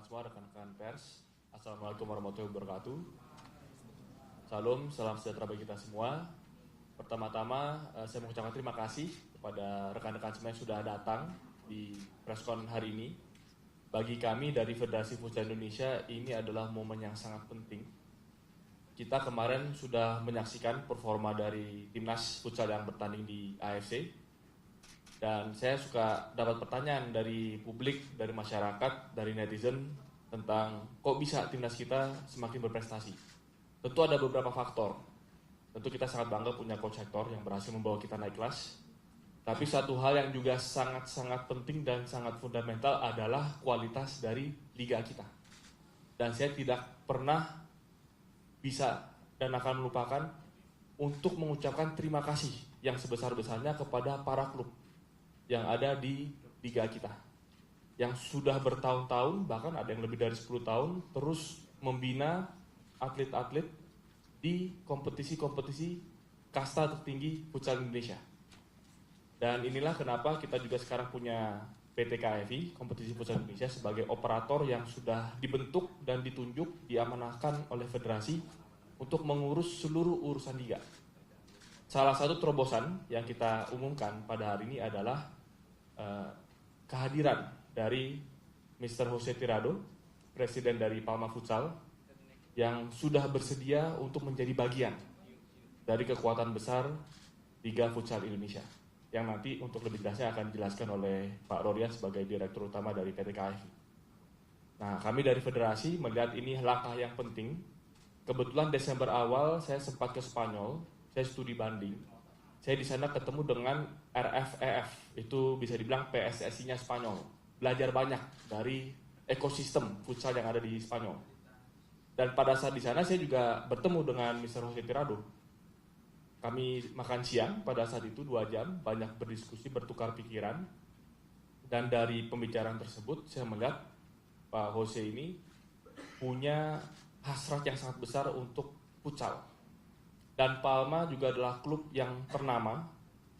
semua rekan-rekan pers. Assalamualaikum warahmatullahi wabarakatuh. Salam, salam sejahtera bagi kita semua. Pertama-tama saya mengucapkan terima kasih kepada rekan-rekan semua yang sudah datang di preskon hari ini. Bagi kami dari Federasi Futsal Indonesia ini adalah momen yang sangat penting. Kita kemarin sudah menyaksikan performa dari timnas futsal yang bertanding di AFC. Dan saya suka dapat pertanyaan dari publik, dari masyarakat, dari netizen tentang kok bisa timnas kita semakin berprestasi. Tentu ada beberapa faktor. Tentu kita sangat bangga punya coach Hector yang berhasil membawa kita naik kelas. Tapi satu hal yang juga sangat-sangat penting dan sangat fundamental adalah kualitas dari liga kita. Dan saya tidak pernah bisa dan akan melupakan untuk mengucapkan terima kasih yang sebesar-besarnya kepada para klub yang ada di liga kita, yang sudah bertahun-tahun, bahkan ada yang lebih dari 10 tahun, terus membina atlet-atlet di kompetisi-kompetisi kasta tertinggi futsal Indonesia. Dan inilah kenapa kita juga sekarang punya PT KFI, Kompetisi Futsal Indonesia, sebagai operator yang sudah dibentuk dan ditunjuk, diamanahkan oleh federasi untuk mengurus seluruh urusan liga. Salah satu terobosan yang kita umumkan pada hari ini adalah kehadiran dari Mr. Jose Tirado, Presiden dari Palma Futsal, yang sudah bersedia untuk menjadi bagian dari kekuatan besar Liga Futsal Indonesia, yang nanti untuk lebih jelasnya akan dijelaskan oleh Pak Rorian sebagai Direktur Utama dari PT KFI. Nah, kami dari Federasi melihat ini langkah yang penting. Kebetulan Desember awal saya sempat ke Spanyol, saya studi banding. Saya di sana ketemu dengan RFEF, itu bisa dibilang PSSI-nya Spanyol. Belajar banyak dari ekosistem futsal yang ada di Spanyol. Dan pada saat di sana saya juga bertemu dengan Mr. Jose Tirado. Kami makan siang pada saat itu 2 jam, banyak berdiskusi, bertukar pikiran. Dan dari pembicaraan tersebut saya melihat Pak Jose ini punya hasrat yang sangat besar untuk futsal. Dan Palma juga adalah klub yang ternama,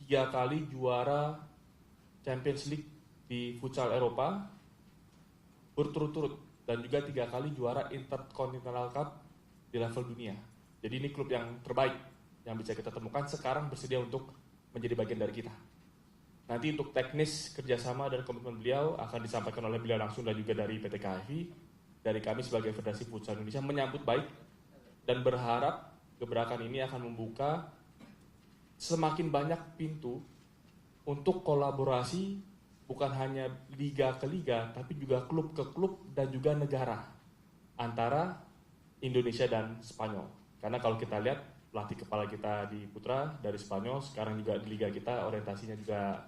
3 kali juara Champions League di futsal Eropa berturut-turut, dan juga 3 kali juara Intercontinental Cup di level dunia. Jadi ini klub yang terbaik yang bisa kita temukan, sekarang bersedia untuk menjadi bagian dari kita. Nanti untuk teknis kerjasama dan komitmen beliau akan disampaikan oleh beliau langsung dan juga dari PT KFI. Dari kami sebagai Federasi Futsal Indonesia menyambut baik dan berharap gebrakan ini akan membuka semakin banyak pintu untuk kolaborasi bukan hanya liga ke liga, tapi juga klub ke klub dan juga negara antara Indonesia dan Spanyol. Karena kalau kita lihat pelatih kepala kita di Putra dari Spanyol, sekarang juga di liga kita orientasinya juga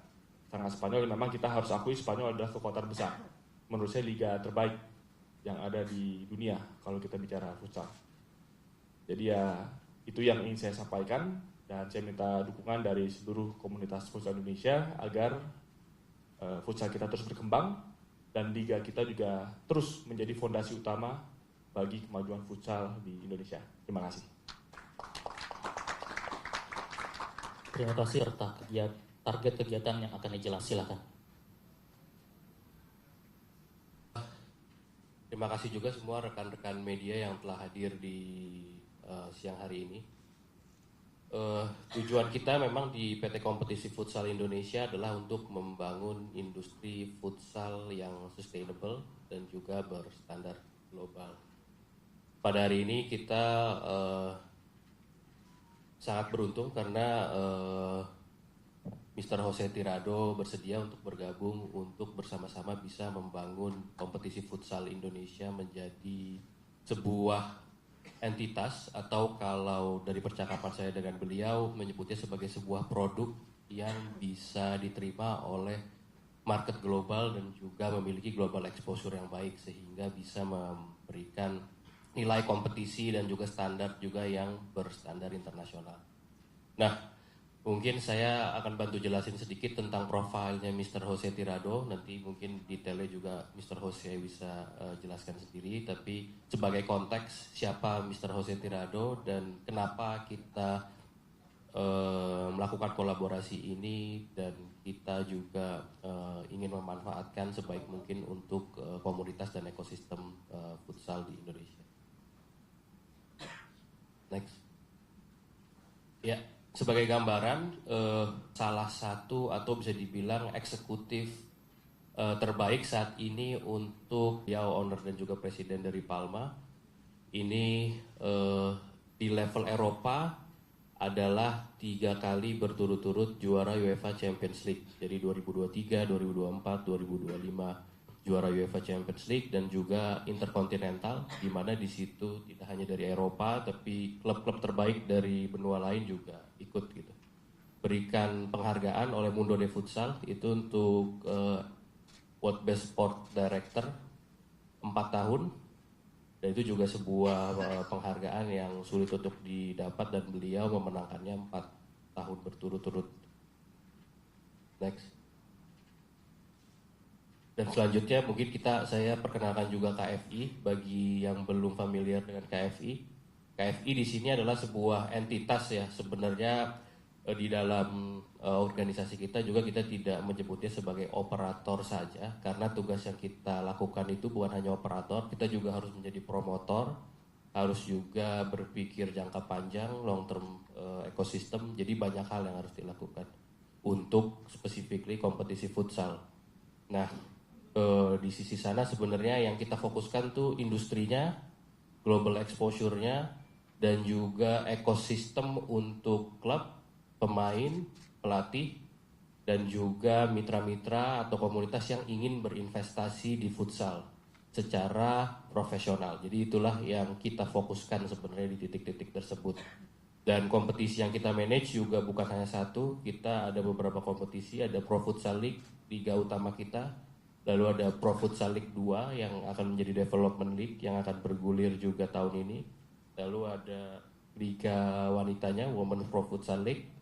sangat Spanyol. Memang kita harus akui Spanyol adalah kekuatan besar. Menurut saya liga terbaik yang ada di dunia kalau kita bicara futsal. Jadi ya itu yang ingin saya sampaikan, dan saya minta dukungan dari seluruh komunitas futsal Indonesia agar futsal kita terus berkembang dan liga kita juga terus menjadi fondasi utama bagi kemajuan futsal di Indonesia. Terima kasih. Terima kasih. Target kegiatan yang akan dijelas, silakan. Terima kasih juga semua rekan-rekan media yang telah hadir di siang hari ini. Tujuan kita memang di PT Kompetisi Futsal Indonesia adalah untuk membangun industri futsal yang sustainable dan juga berstandar global. Pada hari ini kita sangat beruntung karena Mr. Jose Tirado bersedia untuk bergabung untuk bersama-sama bisa membangun Kompetisi Futsal Indonesia menjadi sebuah entitas, atau kalau dari percakapan saya dengan beliau menyebutnya sebagai sebuah produk yang bisa diterima oleh market global dan juga memiliki global exposure yang baik, sehingga bisa memberikan nilai kompetisi dan juga standar juga yang berstandar internasional. Nah, mungkin saya akan bantu jelasin sedikit tentang profilnya Mr. Jose Tirado. Nanti mungkin detailnya juga Mr. Jose bisa jelaskan sendiri. Tapi sebagai konteks siapa Mr. Jose Tirado dan kenapa kita melakukan kolaborasi ini, dan kita juga ingin memanfaatkan sebaik mungkin untuk komunitas dan ekosistem futsal di Indonesia. Next. Ya, sebagai gambaran, salah satu atau bisa dibilang eksekutif terbaik saat ini untuk owner dan juga presiden dari Palma. Ini di level Eropa adalah 3 kali berturut-turut juara UEFA Champions League. Jadi 2023, 2024, 2025 juara UEFA Champions League dan juga Intercontinental, di mana di situ tidak hanya dari Eropa tapi klub-klub terbaik dari benua lain juga ikut gitu. Berikan penghargaan oleh Mundo de Futsal itu untuk World Best Sport Director 4 tahun. Dan itu juga sebuah penghargaan yang sulit untuk didapat dan beliau memenangkannya 4 tahun berturut-turut. Next. Dan selanjutnya mungkin saya perkenalkan juga KFI bagi yang belum familiar dengan KFI. KFI di sini adalah sebuah entitas ya, sebenarnya di dalam organisasi kita juga kita tidak menyebutnya sebagai operator saja, karena tugas yang kita lakukan itu bukan hanya operator, kita juga harus menjadi promotor, harus juga berpikir jangka panjang, long term ekosistem. Jadi banyak hal yang harus dilakukan untuk specifically kompetisi futsal. Nah, di sisi sana sebenarnya yang kita fokuskan tuh industrinya, global exposure-nya, dan juga ekosistem untuk klub, pemain, pelatih, dan juga mitra-mitra atau komunitas yang ingin berinvestasi di futsal secara profesional. Jadi itulah yang kita fokuskan sebenarnya di titik-titik tersebut. Dan kompetisi yang kita manage juga bukan hanya satu, kita ada beberapa kompetisi, ada Pro Futsal League, liga utama kita, lalu ada Pro Futsal League 2 yang akan menjadi Development League yang akan bergulir juga tahun ini, lalu ada liga wanitanya, Women Pro Futsal League,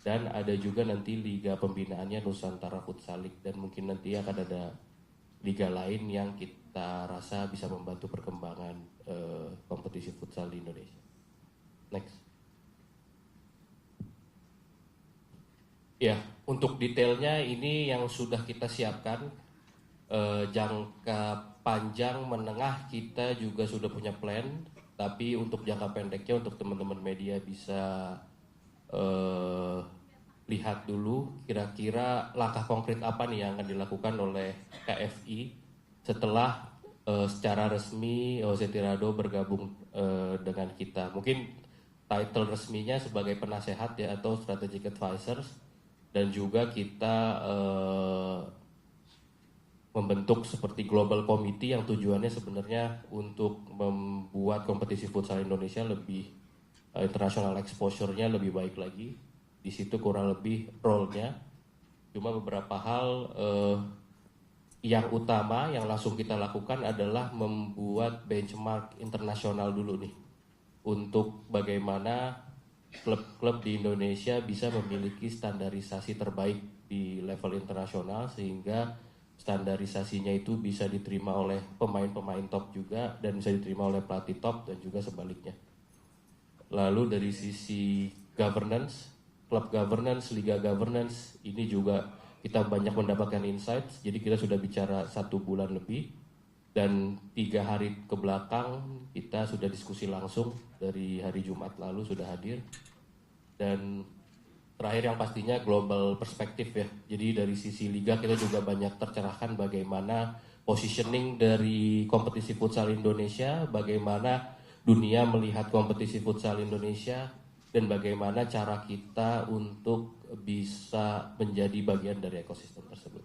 dan ada juga nanti liga pembinaannya Nusantara Futsal League, dan mungkin nanti akan ada liga lain yang kita rasa bisa membantu perkembangan kompetisi futsal di Indonesia. Next. Ya, untuk detailnya ini yang sudah kita siapkan, jangka panjang menengah kita juga sudah punya plan, tapi untuk jangka pendeknya untuk teman-teman media bisa lihat dulu kira-kira langkah konkret apa nih yang akan dilakukan oleh KFI setelah secara resmi OC Tirado bergabung dengan kita. Mungkin title resminya sebagai penasehat ya atau strategic advisors, dan juga kita membentuk seperti global committee yang tujuannya sebenarnya untuk membuat kompetisi futsal Indonesia lebih international exposure-nya lebih baik lagi. Di situ kurang lebih role-nya. Cuma beberapa hal yang utama yang langsung kita lakukan adalah membuat benchmark internasional dulu nih untuk bagaimana klub-klub di Indonesia bisa memiliki standarisasi terbaik di level internasional sehingga standarisasinya itu bisa diterima oleh pemain-pemain top juga dan bisa diterima oleh pelatih top dan juga sebaliknya. Lalu dari sisi governance, club governance, liga governance, ini juga kita banyak mendapatkan insights. Jadi kita sudah bicara 1 bulan lebih dan 3 hari ke belakang kita sudah diskusi langsung dari hari Jumat lalu sudah hadir. Dan terakhir yang pastinya global perspektif ya. Jadi dari sisi liga kita juga banyak tercerahkan bagaimana positioning dari kompetisi futsal Indonesia, bagaimana dunia melihat kompetisi futsal Indonesia, dan bagaimana cara kita untuk bisa menjadi bagian dari ekosistem tersebut.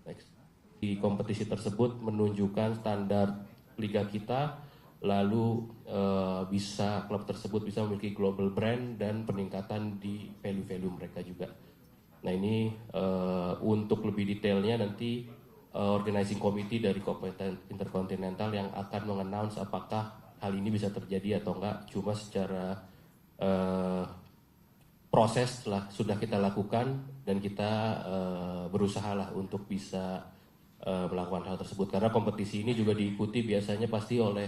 Next. Di kompetisi tersebut menunjukkan standar liga kita, lalu klub tersebut bisa memiliki global brand dan peningkatan di value-value mereka juga. Nah ini untuk lebih detailnya nanti organizing committee dari Intercontinental yang akan mengannounce apakah hal ini bisa terjadi atau enggak. Cuma secara proses sudah kita lakukan dan kita berusaha lah untuk bisa melakukan hal tersebut, karena kompetisi ini juga diikuti biasanya pasti oleh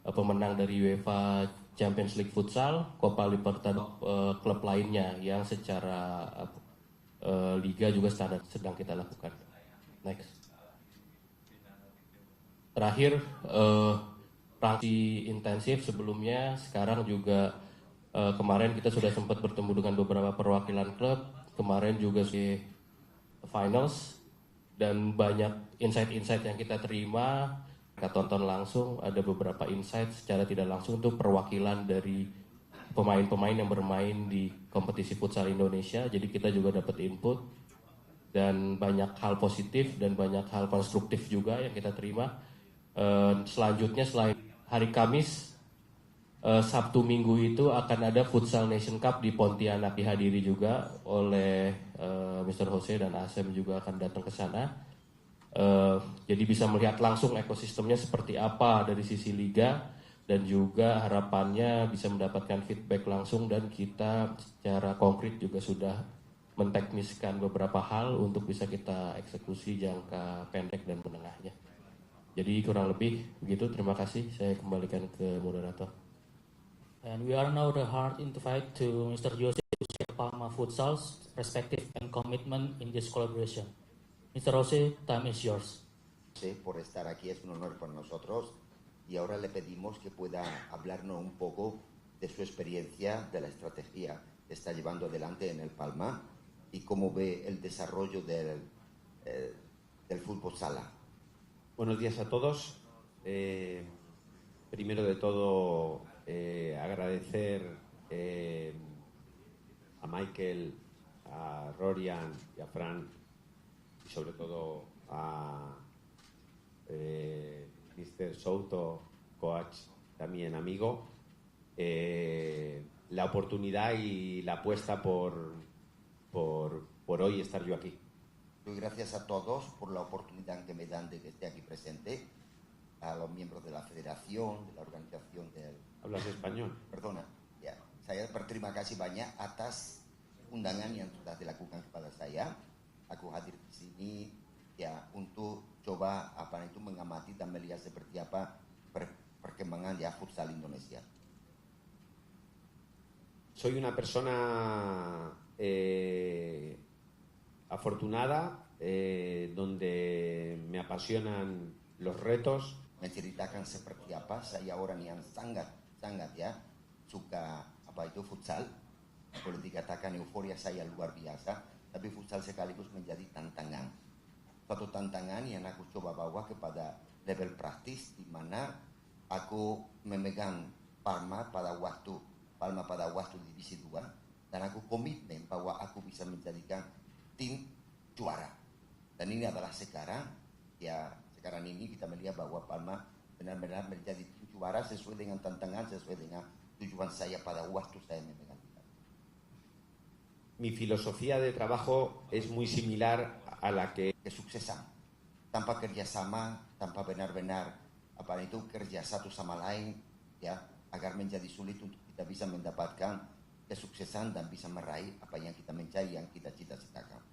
pemenang dari UEFA Champions League Futsal, Copa Libertadores, klub lainnya yang secara liga juga standar sedang kita lakukan. Next. Terakhir interaksi intensif sebelumnya. Sekarang juga kemarin kita sudah sempat bertemu dengan beberapa perwakilan klub. Kemarin juga di finals dan banyak insight-insight yang kita terima. Kita tonton langsung, ada beberapa insight secara tidak langsung untuk perwakilan dari pemain-pemain yang bermain di kompetisi futsal Indonesia. Jadi kita juga dapat input dan banyak hal positif dan banyak hal konstruktif juga yang kita terima. Selanjutnya selain hari Kamis, Sabtu Minggu itu akan ada Futsal Nation Cup di Pontianak, dihadiri juga oleh Mr. Jose dan Asem juga akan datang ke sana. Jadi bisa melihat langsung ekosistemnya seperti apa dari sisi liga dan juga harapannya bisa mendapatkan feedback langsung dan kita secara konkret juga sudah mentekniskan beberapa hal untuk bisa kita eksekusi jangka pendek dan menengahnya. Jadi kurang lebih begitu, terima kasih. Saya kembalikan ke moderator. And we are now the hard invite to Mr. Jose to share Palma Futsal's perspective and commitment in this collaboration. Mr. Jose, time is yours. Por estar aquí, es un honor para nosotros y ahora le pedimos que pueda hablarnos un poco de su experiencia, de la estrategia que está llevando adelante en el Palma y cómo ve el desarrollo del fútbol sala. Buenos días a todos. Primero de todo, agradecer a Michael, a Rorian y a Fran y sobre todo a Mr. Souto, coach, también amigo, la oportunidad y la apuesta por hoy estar yo aquí. Doy gracias a todos por la oportunidad que me dan de que esté aquí presente, a los miembros de la federación, de la organización del... ¿Hablas español? Perdona, ya. Saya berterima kasih banyak atas undangan yang sudah dilakukan kepada saya. Aku hadir di sini ya untuk coba mengamati dan melihat seperti apa perkembangan ya futsal Indonesia. Soy una persona afortunada, donde me apasionan los retos. Menceritakan seperti apa saya orang yang sangat ya suka futsal. Boleh dikatakan euforia saya luar biasa, tapi futsal sekaligus menjadi tantangan. Suatu tantangan yang aku coba bawa kepada level praktis, di mana aku memegang Palma pada waktu divisi 2 dan aku komitmen bahwa aku bisa menjadikan tim juara. Dan ini adalah sekarang ini kita melihat bahwa Palma benar-benar menjadi tim juara sesuai dengan tantangan, sesuai dengan tujuan saya pada waktu saya memegang. Mi filosofía de trabajo es muy similar a la que Kesuksesan tanpa kerjasama, tanpa benar-benar kerja satu sama lain ya, agar menjadi sulit untuk kita bisa mendapatkan kesuksesan dan bisa meraih apa yang kita mencari, yang kita cita-citakan.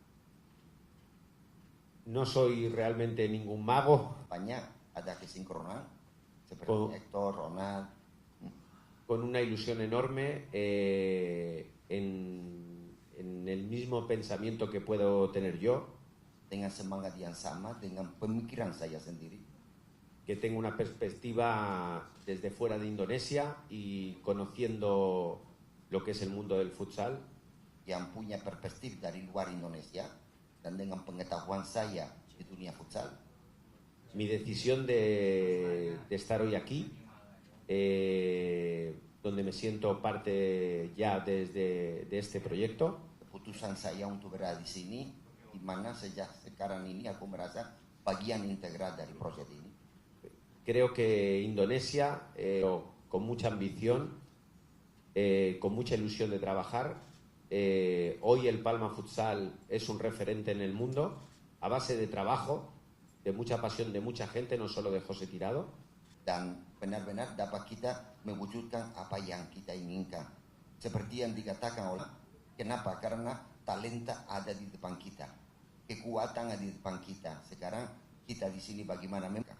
no soy realmente ningún mago. Banyak ada kesinkronan seperti Hector, Ronald, con una ilusión enorme en el mismo pensamiento que puedo tener yo, dengan semangat yang sama, dengan pemikiran saya sendiri, que tengo una perspectiva desde fuera de Indonesia y conociendo lo que es el mundo del futsal, yang punya perspektif dari luar Indonesia dan dengan pengetahuan saya di dunia futsal. Mi decisión de estar hoy aquí, donde me siento parte ya de este proyecto. Keputusan saya untuk berada di sini, di mana sejak sekarang ini aku merasa bagian integral dari proyek ini. Creo que Indonesia, con mucha ambición, con mucha ilusión de trabajar, hoy el Palma Futsal es un referente en el mundo, a base de trabajo, de mucha pasión de mucha gente, no solo de José Tirado. Dan benar-benar dapat kita mewujudkan apa yang kita inginkan. Seperti yang dikatakan oleh, kenapa? Karena talenta ada di depan kita, kekuatan ada di depan kita. Sekarang kita di sini bagaimana mereka.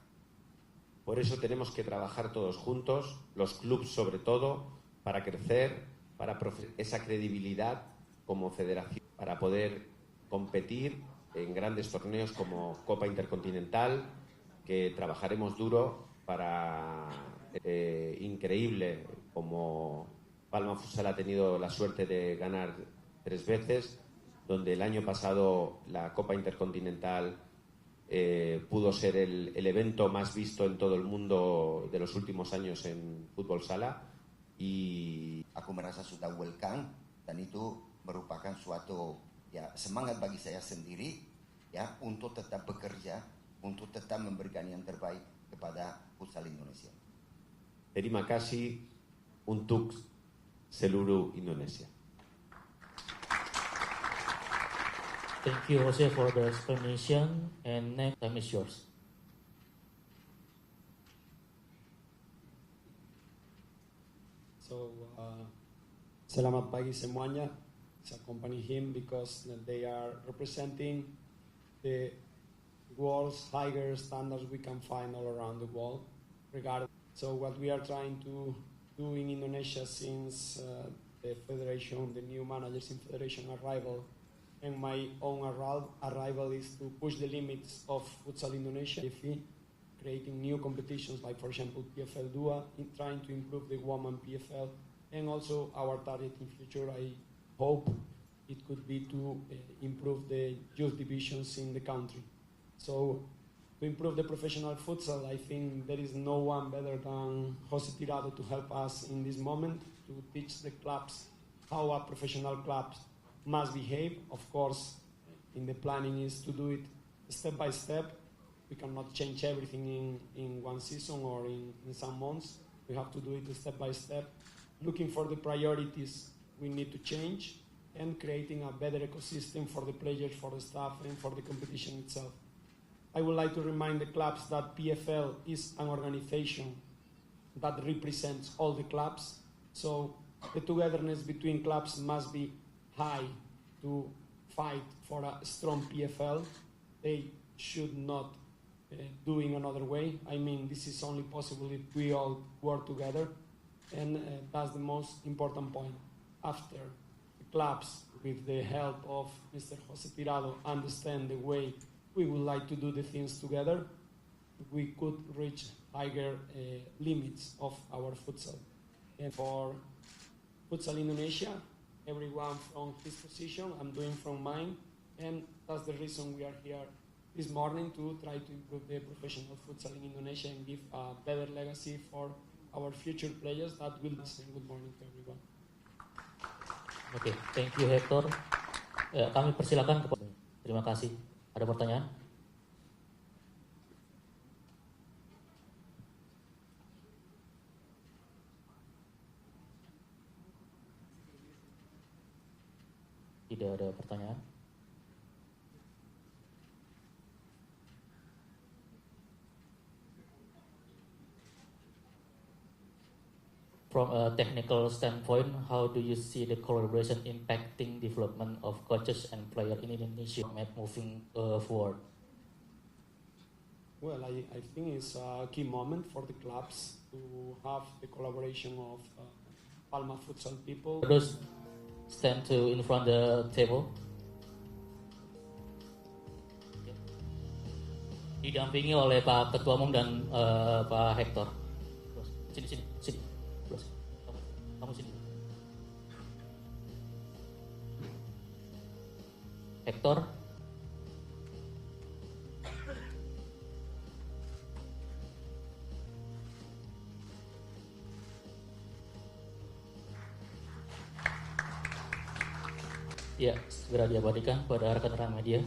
Por eso tenemos que trabajar todos juntos, los clubes sobre todo, para crecer, para esa credibilidad como federación, para poder competir en grandes torneos como Copa Intercontinental, que trabajaremos duro para increíble, como Palma Futsal ha tenido la suerte de ganar 3 veces, donde el año pasado la Copa Intercontinental pudo ser el evento más visto en todo el mundo de los últimos años en fútbol sala. Y aku merasa sudah welcome, dan itu merupakan suatu ya semangat bagi saya sendiri ya untuk tetap bekerja, untuk tetap memberikan yang terbaik kepada futsal Indonesia. Terima kasih untuk seluruh Indonesia. Thank you, Jose, for the explanation. And next time is yours. So, selamat pagi semuanya. I accompany him because they are representing the world's higher standards we can find all around the world. So, what we are trying to do in Indonesia since the federation, the new managers in federation arrival, and my own arrival is to push the limits of futsal Indonesia, creating new competitions like, for example, PFL Dua, trying to improve the women PFL, and also our target in future, I hope it could be to improve the youth divisions in the country. So, to improve the professional futsal, I think there is no one better than Jose Tirado to help us in this moment, to teach the clubs how a professional club must behave. Of course, in the planning is to do it step by step. We cannot change everything in one season or in some months. We have to do it step by step. Looking for the priorities we need to change and creating a better ecosystem for the players, for the staff, and for the competition itself. I would like to remind the clubs that PFL is an organization that represents all the clubs. So the togetherness between clubs must be high to fight for a strong PFL. They should not do in another way. I mean, this is only possible if we all work together, and that's the most important point. After the clubs, with the help of Mr. Jose Tirado, understand the way we would like to do the things together, we could reach higher limits of our futsal. And for Futsal Indonesia, everyone from his position, I'm doing from mine, and that's the reason we are here this morning, to try to improve the professional futsal in Indonesia and give a better legacy for our future players that will say good morning to everyone. Okay, thank you, Hector. Kami persilakan kepada. Terima kasih. Ada pertanyaan? Tidak ada pertanyaan. From a technical standpoint, how do you see the collaboration impacting development of coaches and players in Indonesia moving forward? Well, I think it's a key moment for the clubs to have the collaboration of Palma Futsal people. Those stand in front of the table. Didampingi oleh Pak Ketua Umum dan Pak Hector. Sini. Kamu sini. Hector. Ya, segera diabadikan pada rekan-rekan media.